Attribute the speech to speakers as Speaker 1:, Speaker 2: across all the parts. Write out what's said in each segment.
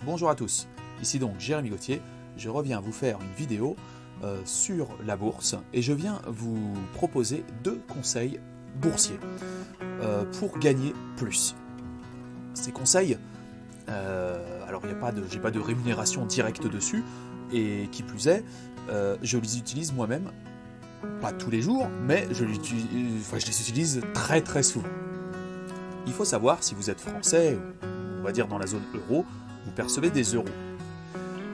Speaker 1: Bonjour à tous, ici donc Jérémy Gauthier, je reviens vous faire une vidéo sur la bourse et je viens vous proposer 2 conseils boursiers pour gagner plus. Ces conseils, alors j'ai pas de rémunération directe dessus et qui plus est, je les utilise moi-même, pas tous les jours, mais je les utilise très très souvent. Il faut savoir si vous êtes français, on va dire dans la zone euro, vous percevez des euros.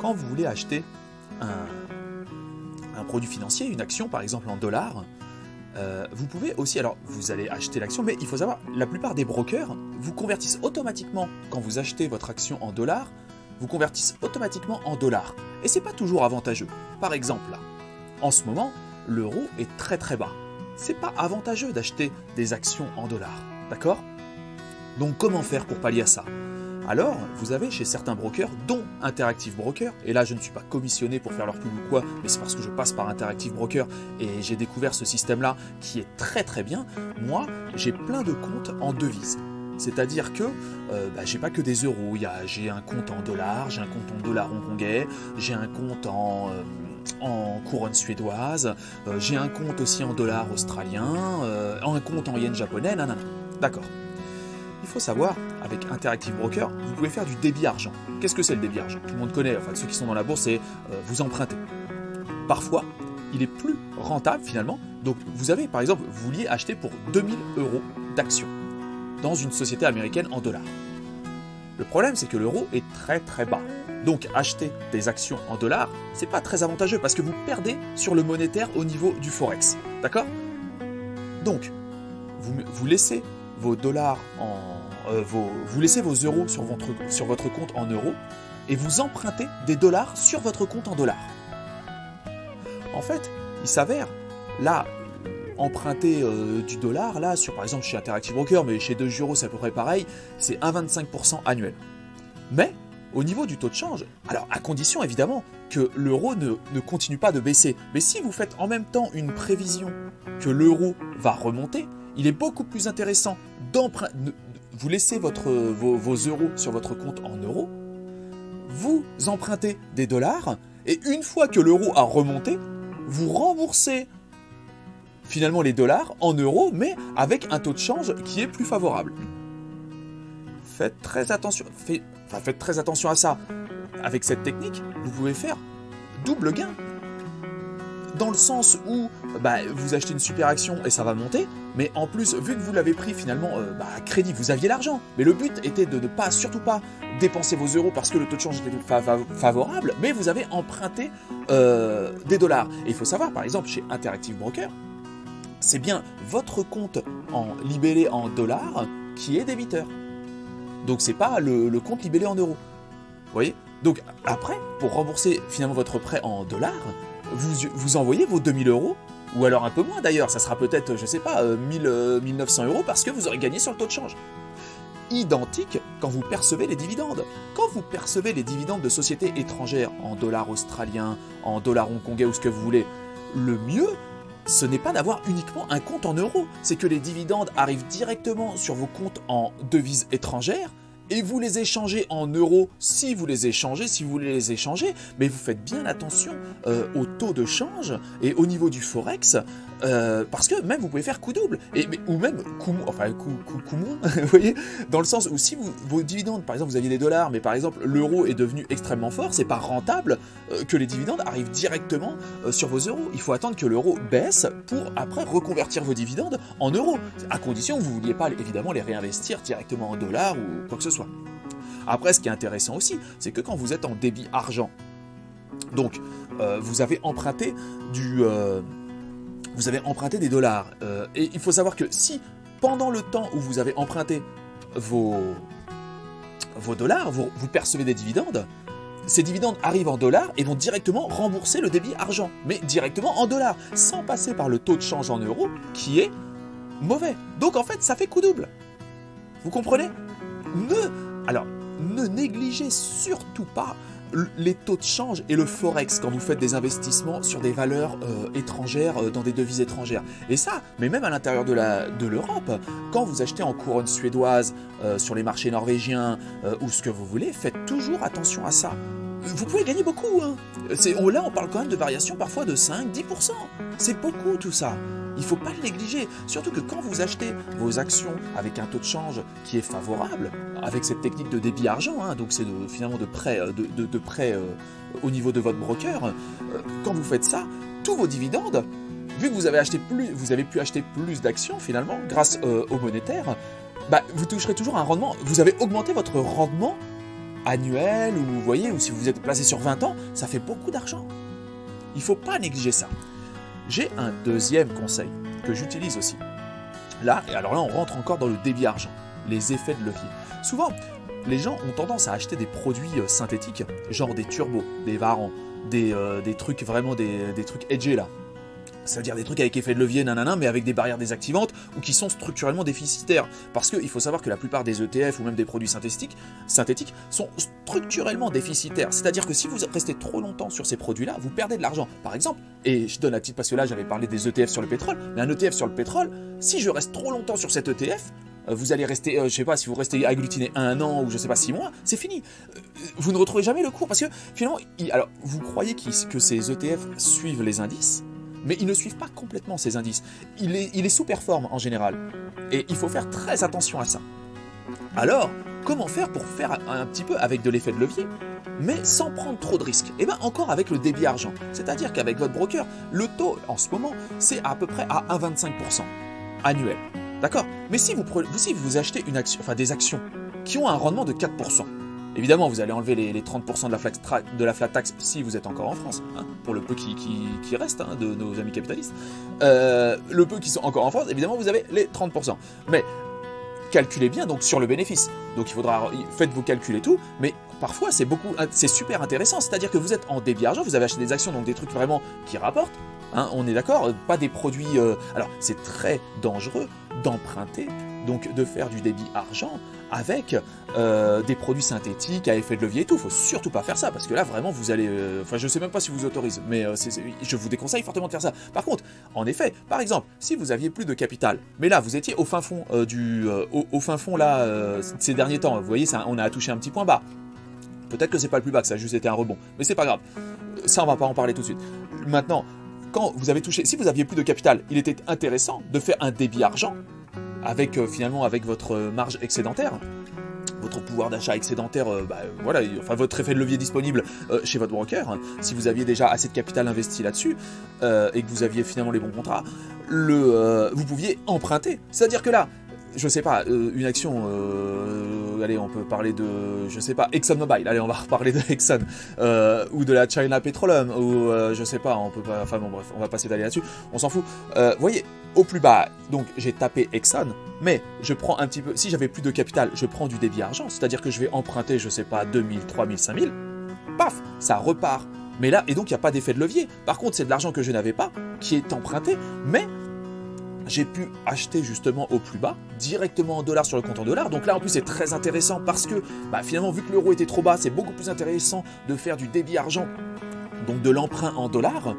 Speaker 1: Quand vous voulez acheter un produit financier, une action par exemple en dollars, vous pouvez aussi, alors vous allez acheter l'action, mais il faut savoir, la plupart des brokers vous convertissent automatiquement, quand vous achetez votre action en dollars, vous convertissent automatiquement en dollars. Et c'est pas toujours avantageux. Par exemple là, en ce moment, l'euro est très très bas. C'est pas avantageux d'acheter des actions en dollars, d'accord? Donc comment faire pour pallier à ça? Alors, vous avez chez certains brokers, dont Interactive Broker, et là je ne suis pas commissionné pour faire leur pub ou quoi, mais c'est parce que je passe par Interactive Broker et j'ai découvert ce système-là qui est très très bien. Moi, j'ai plein de comptes en devises. C'est-à-dire que j'ai pas que des euros, j'ai un compte en dollars, j'ai un compte en dollars hongkongais, j'ai un compte en couronne suédoise, j'ai un compte aussi en dollars australiens, un compte en yens japonais, nanana. D'accord. Il faut savoir, avec Interactive Broker, vous pouvez faire du débit argent. Qu'est-ce que c'est le débit argent? Tout le monde connaît, enfin ceux qui sont dans la bourse, c'est vous empruntez. Parfois, il est plus rentable finalement. Donc vous avez, par exemple, vous vouliez acheter pour 2000 € d'actions dans une société américaine en dollars. Le problème, c'est que l'euro est très très bas. Donc acheter des actions en dollars, c'est pas très avantageux parce que vous perdez sur le monétaire au niveau du forex. D'accord? Donc, vous laissez vos dollars vous laissez vos euros sur votre compte en euros et vous empruntez des dollars sur votre compte en dollars. En fait, il s'avère, là, emprunter du dollar, là, par exemple chez Interactive Broker, mais chez DeGiro c'est à peu près pareil, c'est 1,25% annuel. Mais, au niveau du taux de change, alors à condition évidemment que l'euro ne continue pas de baisser, mais si vous faites en même temps une prévision que l'euro va remonter, il est beaucoup plus intéressant vous laissez vos euros sur votre compte en euros, vous empruntez des dollars, et une fois que l'euro a remonté, vous remboursez finalement les dollars en euros, mais avec un taux de change qui est plus favorable. Faites très attention à ça. Avec cette technique, vous pouvez faire double gain. Dans le sens où vous achetez une super action et ça va monter, mais en plus, vu que vous l'avez pris finalement à crédit, vous aviez l'argent. Mais le but était de ne pas, surtout pas dépenser vos euros parce que le taux de change était favorable, mais vous avez emprunté des dollars. Et il faut savoir, par exemple, chez Interactive Broker, c'est bien votre compte libellé en dollars qui est débiteur. Donc c'est pas le compte libellé en euros. Vous voyez? Donc après, pour rembourser finalement votre prêt en dollars, vous envoyez vos 2000 €, ou alors un peu moins d'ailleurs, ça sera peut-être, je sais pas, 1900 € parce que vous aurez gagné sur le taux de change. Identique quand vous percevez les dividendes. Quand vous percevez les dividendes de sociétés étrangères en dollars australiens, en dollars hongkongais ou ce que vous voulez, le mieux, ce n'est pas d'avoir uniquement un compte en euros, c'est que les dividendes arrivent directement sur vos comptes en devises étrangères, et vous les échangez en euros si vous voulez les échanger, mais vous faites bien attention au taux de change et au niveau du forex, parce que même vous pouvez faire coup double, ou même coup moins, vous voyez, dans le sens où si vos dividendes, par exemple vous aviez des dollars, mais par exemple l'euro est devenu extrêmement fort, c'est pas rentable que les dividendes arrivent directement sur vos euros. Il faut attendre que l'euro baisse pour après reconvertir vos dividendes en euros, à condition que vous ne vouliez pas évidemment les réinvestir directement en dollars ou quoi que ce soit. Après, ce qui est intéressant aussi, c'est que quand vous êtes en débit argent, donc vous avez emprunté des dollars, et il faut savoir que si pendant le temps où vous avez emprunté vos dollars, vous percevez des dividendes, ces dividendes arrivent en dollars et vont directement rembourser le débit argent, mais directement en dollars, sans passer par le taux de change en euros qui est mauvais. Donc en fait, ça fait coup double. Vous comprenez? Ne négligez surtout pas les taux de change et le forex quand vous faites des investissements sur des valeurs étrangères, dans des devises étrangères. Et ça, mais même à l'intérieur de l'Europe, quand vous achetez en couronne suédoise, sur les marchés norvégiens ou ce que vous voulez, faites toujours attention à ça. Vous pouvez gagner beaucoup. Hein. Là, on parle quand même de variations parfois de 5-10%. C'est beaucoup tout ça. Il ne faut pas le négliger. Surtout que quand vous achetez vos actions avec un taux de change qui est favorable, avec cette technique de débit argent, hein, donc c'est finalement de prêt, au niveau de votre broker, quand vous faites ça, tous vos dividendes, vu que vous avez pu acheter plus d'actions finalement grâce au monétaire, bah, vous toucherez toujours un rendement. Vous avez augmenté votre rendement annuel, ou vous voyez, ou si vous êtes placé sur 20 ans, ça fait beaucoup d'argent. Il ne faut pas négliger ça. J'ai un deuxième conseil que j'utilise aussi. Là, et alors là, on rentre encore dans le débit argent, les effets de levier. Souvent, les gens ont tendance à acheter des produits synthétiques, genre des turbos, des varans, des trucs vraiment, des trucs edgés là. C'est-à-dire des trucs avec effet de levier, nanana, mais avec des barrières désactivantes ou qui sont structurellement déficitaires. Parce qu'il faut savoir que la plupart des ETF ou même des produits synthétiques sont structurellement déficitaires. C'est-à-dire que si vous restez trop longtemps sur ces produits-là, vous perdez de l'argent. Par exemple, et je donne la petite parce que là j'avais parlé des ETF sur le pétrole, mais un ETF sur le pétrole, si je reste trop longtemps sur cet ETF, vous allez rester, je sais pas, si vous restez agglutiné 1 an ou je sais pas 6 mois, c'est fini. Vous ne retrouvez jamais le cours parce que finalement, alors vous croyez que ces ETF suivent les indices, mais ils ne suivent pas complètement ces indices. Il est sous-performe en général. Et il faut faire très attention à ça. Alors, comment faire pour faire un petit peu avec de l'effet de levier, mais sans prendre trop de risques? Et bien encore avec le débit argent. C'est-à-dire qu'avec votre broker, le taux en ce moment, c'est à peu près à 1,25% annuel. D'accord? Mais si vous achetez des actions qui ont un rendement de 4%, évidemment, vous allez enlever les 30% de la flat tax si vous êtes encore en France, hein, pour le peu qui reste hein, de nos amis capitalistes. Le peu qui sont encore en France, évidemment, vous avez les 30%. Mais calculez bien donc sur le bénéfice. Donc faites vos calculs et tout, mais parfois c'est super intéressant. C'est-à-dire que vous êtes en débit argent, vous avez acheté des actions, donc des trucs vraiment qui rapportent. Hein, on est d'accord, pas des produits... Alors, c'est très dangereux d'emprunter, donc de faire du débit argent avec des produits synthétiques à effet de levier et tout. Il ne faut surtout pas faire ça, parce que là, vraiment, vous allez... Enfin, je ne sais même pas si vous autorise, mais je vous déconseille fortement de faire ça. Par contre, en effet, par exemple, si vous aviez plus de capital, mais là, vous étiez au fin fond, au fin fond, là, ces derniers temps, vous voyez, on a touché un petit point bas. Peut-être que c'est pas le plus bas, que ça a juste été un rebond, mais c'est pas grave. Ça, on va pas en parler tout de suite. Maintenant, quand vous avez touché, si vous aviez plus de capital, il était intéressant de faire un débit argent avec finalement avec votre marge excédentaire, votre pouvoir d'achat excédentaire, voilà, enfin votre effet de levier disponible chez votre broker. Si vous aviez déjà assez de capital investi là-dessus et que vous aviez finalement les bons contrats, vous pouviez emprunter. C'est-à-dire que là, je sais pas, une action, allez, on peut parler de, je sais pas, ExxonMobil, allez, on va reparler de Exxon, ou de la China Petroleum, ou je sais pas, on peut pas, enfin bon, bref, on va passer d'aller là-dessus, on s'en fout. Vous voyez, au plus bas, donc j'ai tapé Exxon, mais je prends un petit peu, si j'avais plus de capital, je prends du débit argent, c'est-à-dire que je vais emprunter, je sais pas, 2000, 3000, 5000, paf, ça repart. Mais là, et donc il n'y a pas d'effet de levier. Par contre, c'est de l'argent que je n'avais pas, qui est emprunté, mais j'ai pu acheter justement au plus bas, directement en dollars sur le compte en dollars. Donc là en plus c'est très intéressant parce que finalement vu que l'euro était trop bas, c'est beaucoup plus intéressant de faire du débit argent, donc de l'emprunt en dollars.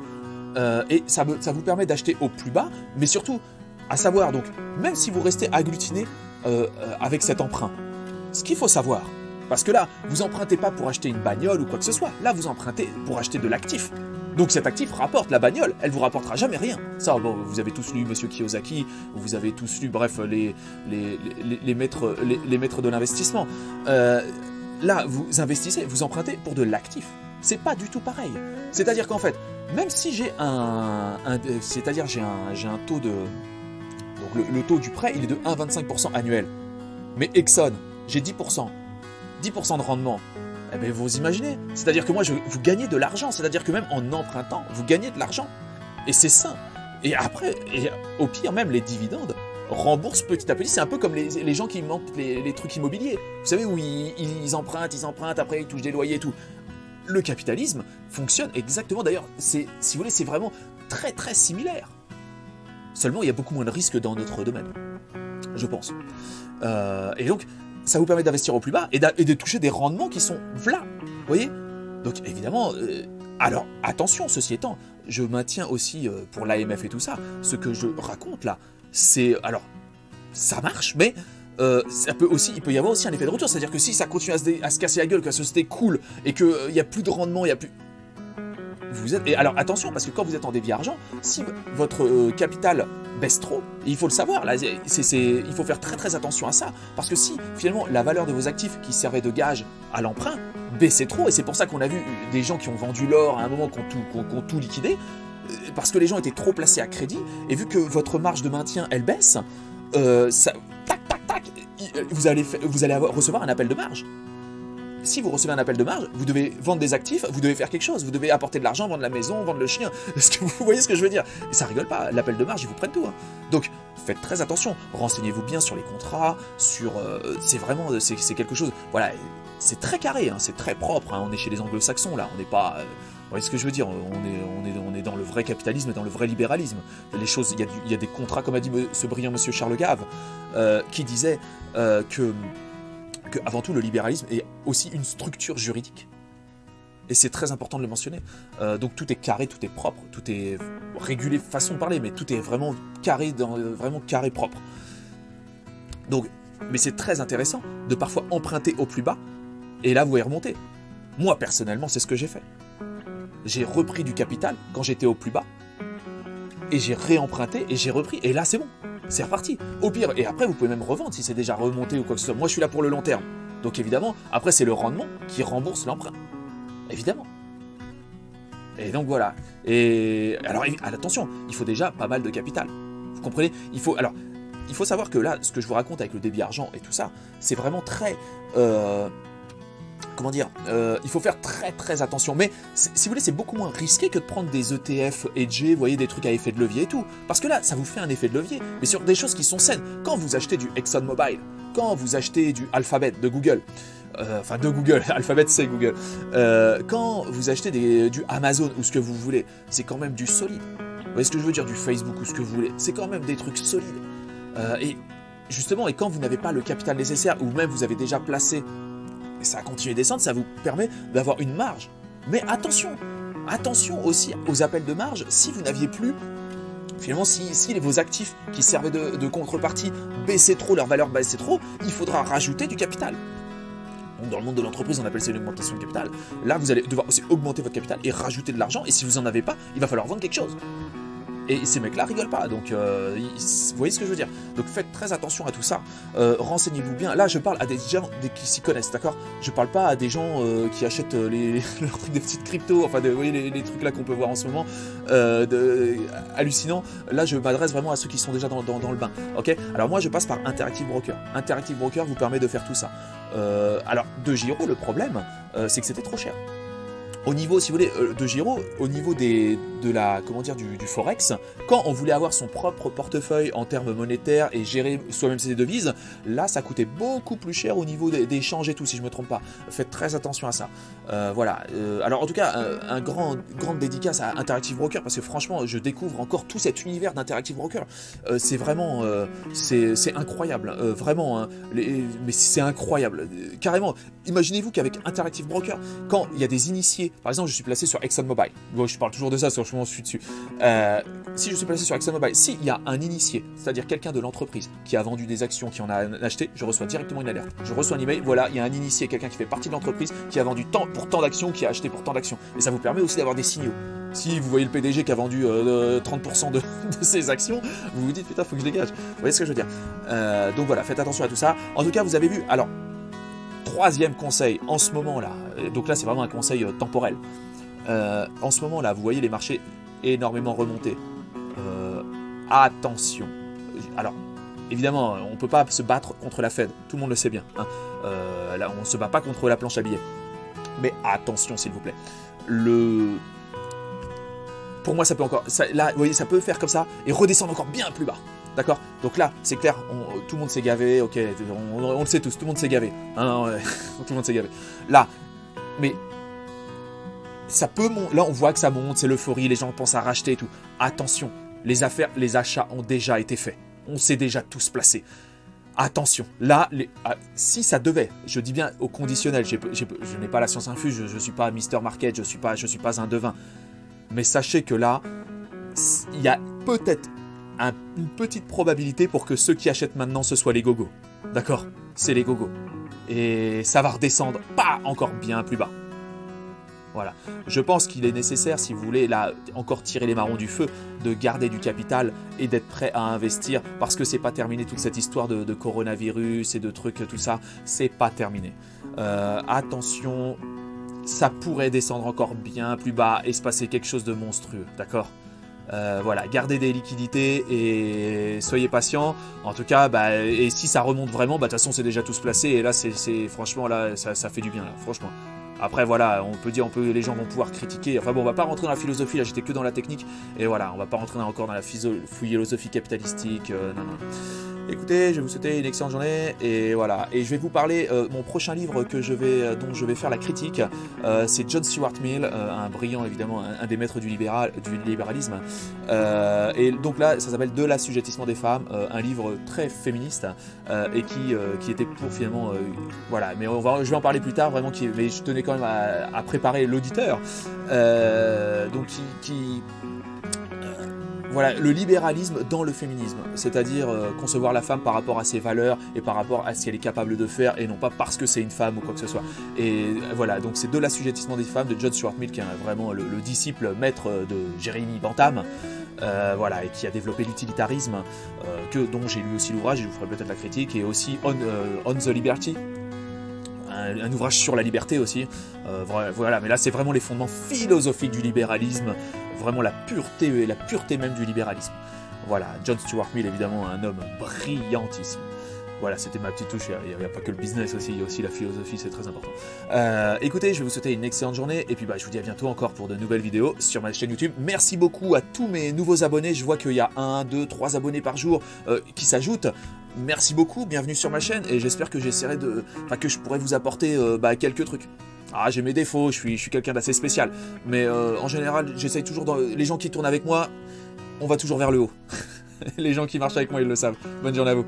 Speaker 1: Et ça vous permet d'acheter au plus bas, mais surtout, à savoir, donc même si vous restez agglutiné avec cet emprunt, ce qu'il faut savoir, parce que là, vous empruntez pas pour acheter une bagnole ou quoi que ce soit, là vous empruntez pour acheter de l'actif. Donc cet actif rapporte la bagnole, elle vous rapportera jamais rien. Ça, bon, vous avez tous lu Monsieur Kiyosaki, vous avez tous lu, bref, les maîtres de l'investissement. Là, vous investissez, vous empruntez pour de l'actif. C'est pas du tout pareil. C'est-à-dire qu'en fait, même si j'ai un taux de... Donc le taux du prêt, il est de 1,25% annuel. Mais Exxon, j'ai 10%. 10% de rendement. Eh bien, vous imaginez, c'est-à-dire que moi, vous gagnez de l'argent, c'est-à-dire que même en empruntant, vous gagnez de l'argent. Et c'est sain. Et après, au pire, même les dividendes remboursent petit à petit. C'est un peu comme les gens qui montent les trucs immobiliers. Vous savez, où ils empruntent, après ils touchent des loyers et tout. Le capitalisme fonctionne exactement, d'ailleurs, si vous voulez, c'est vraiment très très similaire. Seulement, il y a beaucoup moins de risques dans notre domaine, je pense. Et donc, ça vous permet d'investir au plus bas et de toucher des rendements qui sont là. Vous voyez? Donc évidemment, alors attention, ceci étant, je maintiens aussi pour l'AMF et tout ça, ce que je raconte là, c'est, alors, ça marche, mais il peut y avoir aussi un effet de retour, c'est-à-dire que si ça continue à se casser la gueule, que la société coule, et qu'il n'y a plus de rendement, il n'y a plus... Et alors attention, parce que quand vous êtes en débit argent, si votre capital baisse trop, il faut le savoir, là, il faut faire très attention à ça, parce que si finalement la valeur de vos actifs qui servaient de gage à l'emprunt baissait trop, et c'est pour ça qu'on a vu des gens qui ont vendu l'or à un moment, qui ont tout liquidé, parce que les gens étaient trop placés à crédit, et vu que votre marge de maintien elle baisse, ça, tac, vous allez recevoir un appel de marge. Si vous recevez un appel de marge, vous devez vendre des actifs, vous devez faire quelque chose, vous devez apporter de l'argent, vendre la maison, vendre le chien. Est-ce que vous voyez ce que je veux dire? Et ça rigole pas, l'appel de marge, ils vous prennent tout. Hein. Donc, faites très attention, renseignez-vous bien sur les contrats, c'est quelque chose, voilà, c'est très carré, hein, c'est très propre, hein, on est chez les anglo-saxons là, on n'est pas... vous voyez ce que je veux dire? On est dans le vrai capitalisme, dans le vrai libéralisme. Les choses, il y a des contrats, comme a dit ce brillant monsieur Charles Gave, qui disait que avant tout, le libéralisme est aussi une structure juridique. Et c'est très important de le mentionner. Donc tout est carré, tout est propre, tout est régulé, façon de parler, mais tout est vraiment carré, vraiment carré propre. Donc, mais c'est très intéressant de parfois emprunter au plus bas, et là vous allez remonter. Moi personnellement, c'est ce que j'ai fait. J'ai repris du capital quand j'étais au plus bas, et j'ai réemprunté, et j'ai repris, et là c'est bon. C'est reparti. Au pire, et après vous pouvez même revendre si c'est déjà remonté ou quoi que ce soit. Moi je suis là pour le long terme. Donc évidemment, après c'est le rendement qui rembourse l'emprunt. Évidemment. Et donc voilà. Et alors attention, il faut déjà pas mal de capital. Vous comprenez? Il faut savoir que là, ce que je vous raconte avec le débit argent et tout ça, c'est vraiment très... comment dire, il faut faire très attention. Mais si vous voulez, c'est beaucoup moins risqué que de prendre des ETF hedgés, vous voyez, des trucs à effet de levier et tout. Parce que là, ça vous fait un effet de levier, mais sur des choses qui sont saines. Quand vous achetez du ExxonMobil, quand vous achetez du Alphabet de Google, Alphabet c'est Google, quand vous achetez du Amazon ou ce que vous voulez, c'est quand même du solide. Vous voyez ce que je veux dire, du Facebook ou ce que vous voulez, c'est quand même des trucs solides. Et justement, et quand vous n'avez pas le capital nécessaire, ou même vous avez déjà placé, et ça a continué de descendre, ça vous permet d'avoir une marge. Mais attention aussi aux appels de marge, si vous n'aviez plus, finalement, si vos actifs qui servaient de contrepartie baissaient trop, leur valeur baissait trop, il faudra rajouter du capital. Donc, dans le monde de l'entreprise, on appelle ça une augmentation de capital. Là, vous allez devoir aussi augmenter votre capital et rajouter de l'argent, et si vous n'en avez pas, il va falloir vendre quelque chose. Et ces mecs-là rigolent pas, donc vous voyez ce que je veux dire. Donc faites très attention à tout ça, renseignez-vous bien. Là je parle à des gens qui s'y connaissent, d'accord? Je parle pas à des gens qui achètent des petites cryptos, enfin vous voyez les trucs là qu'on peut voir en ce moment, hallucinants. Là je m'adresse vraiment à ceux qui sont déjà dans le bain, ok? Alors moi je passe par Interactive Broker. Interactive Broker vous permet de faire tout ça. Alors de Giro, le problème c'est que c'était trop cher. Au niveau, si vous voulez, de Giro, au niveau du Forex, quand on voulait avoir son propre portefeuille en termes monétaires et gérer soi-même ses devises, là, ça coûtait beaucoup plus cher au niveau des échanges et tout, si je ne me trompe pas. Faites très attention à ça. Voilà. Alors, en tout cas, grande dédicace à Interactive Broker, parce que franchement, je découvre encore tout cet univers d'Interactive Broker. C'est vraiment... c'est incroyable. Vraiment. Hein, mais c'est incroyable. Carrément. Imaginez-vous qu'avec Interactive Broker, quand il y a des initiés, par exemple, je suis placé sur ExxonMobil. Bon, je parle toujours de ça, franchement, je suis dessus. Si je suis placé sur ExxonMobil, s'il y a un initié, c'est-à-dire quelqu'un de l'entreprise qui a vendu des actions, qui en a acheté, je reçois directement une alerte. Je reçois un email, voilà, il y a un initié, quelqu'un qui fait partie de l'entreprise, qui a vendu tant pour tant d'actions, qui a acheté pour tant d'actions. Et ça vous permet aussi d'avoir des signaux. Si vous voyez le PDG qui a vendu 30% de ses actions, vous vous dites, putain, faut que je dégage. Vous voyez ce que je veux dire? Donc voilà, faites attention à tout ça. En tout cas, vous avez vu, alors, troisième conseil, en ce moment-là, donc là c'est vraiment un conseil temporel, en ce moment-là, vous voyez les marchés énormément remonter. Attention. Alors, évidemment, on ne peut pas se battre contre la Fed, tout le monde le sait bien. Hein. Là, on ne se bat pas contre la planche à billets. Mais attention, s'il vous plaît. Pour moi, ça peut encore... là, vous voyez, ça peut faire comme ça et redescendre encore bien plus bas. D'accord? Donc là, c'est clair, tout le monde s'est gavé, ok, on le sait tous, tout le monde s'est gavé. Hein, tout le monde s'est gavé. Là, mais ça peut là on voit que ça monte, c'est l'euphorie, les gens pensent à racheter et tout. Attention, les achats ont déjà été faits. On s'est déjà tous placés. attention, là, si ça devait, je dis bien au conditionnel, je n'ai pas la science infuse, je ne suis pas Mister Market, je suis pas un devin, mais sachez que là, il y a peut-être une petite probabilité pour que ceux qui achètent maintenant, ce soient les gogos. D'accord? C'est les gogos. Et ça va redescendre, pas encore bien plus bas. Voilà. Je pense qu'il est nécessaire, si vous voulez là encore tirer les marrons du feu, de garder du capital et d'être prêt à investir, parce que c'est pas terminé toute cette histoire de coronavirus et de trucs, tout ça, c'est pas terminé. Attention, ça pourrait descendre encore bien plus bas et se passer quelque chose de monstrueux, d'accord? Voilà, gardez des liquidités et soyez patient. En tout cas, et si ça remonte vraiment, de toute façon c'est déjà tous placé et là c'est franchement là ça fait du bien là, franchement. Après voilà, on peut dire, les gens vont pouvoir critiquer. Enfin bon, on va pas rentrer dans la philosophie, là j'étais que dans la technique. Et voilà, on va pas rentrer encore dans la philosophie capitalistique. Non. Écoutez, je vais vous souhaiter une excellente journée. Et voilà, et je vais vous parler, mon prochain livre dont je vais faire la critique, c'est John Stuart Mill, un brillant évidemment, un des maîtres du libéralisme. Et donc là, ça s'appelle De l'assujettissement des femmes, un livre très féministe et qui était pour finalement... voilà, mais je vais en parler plus tard, vraiment, mais je tenais quand même à préparer l'auditeur. Voilà, le libéralisme dans le féminisme, c'est-à-dire concevoir la femme par rapport à ses valeurs et par rapport à ce qu'elle est capable de faire et non pas parce que c'est une femme ou quoi que ce soit. Et voilà, donc c'est De l'assujettissement des femmes de John Stuart Mill, qui est vraiment le disciple maître de Jeremy Bentham, voilà, et qui a développé l'utilitarisme, dont j'ai lu aussi l'ouvrage, et je vous ferai peut-être la critique, et aussi On the Liberty. Un ouvrage sur la liberté aussi, voilà, mais là c'est vraiment les fondements philosophiques du libéralisme, vraiment la pureté même du libéralisme. Voilà, John Stuart Mill, évidemment, un homme brillantissime. Voilà, c'était ma petite touche, il n'y a pas que le business aussi, il y a aussi la philosophie, c'est très important. Écoutez, je vais vous souhaiter une excellente journée, et puis je vous dis à bientôt encore pour de nouvelles vidéos sur ma chaîne YouTube. Merci beaucoup à tous mes nouveaux abonnés, je vois qu'il y a 1, 2, 3 abonnés par jour qui s'ajoutent. Merci beaucoup, bienvenue sur ma chaîne, et j'espère que que je pourrai vous apporter quelques trucs. Ah, j'ai mes défauts, je suis quelqu'un d'assez spécial, mais en général, j'essaye toujours, les gens qui tournent avec moi, on va toujours vers le haut. Les gens qui marchent avec moi, ils le savent. Bonne journée à vous.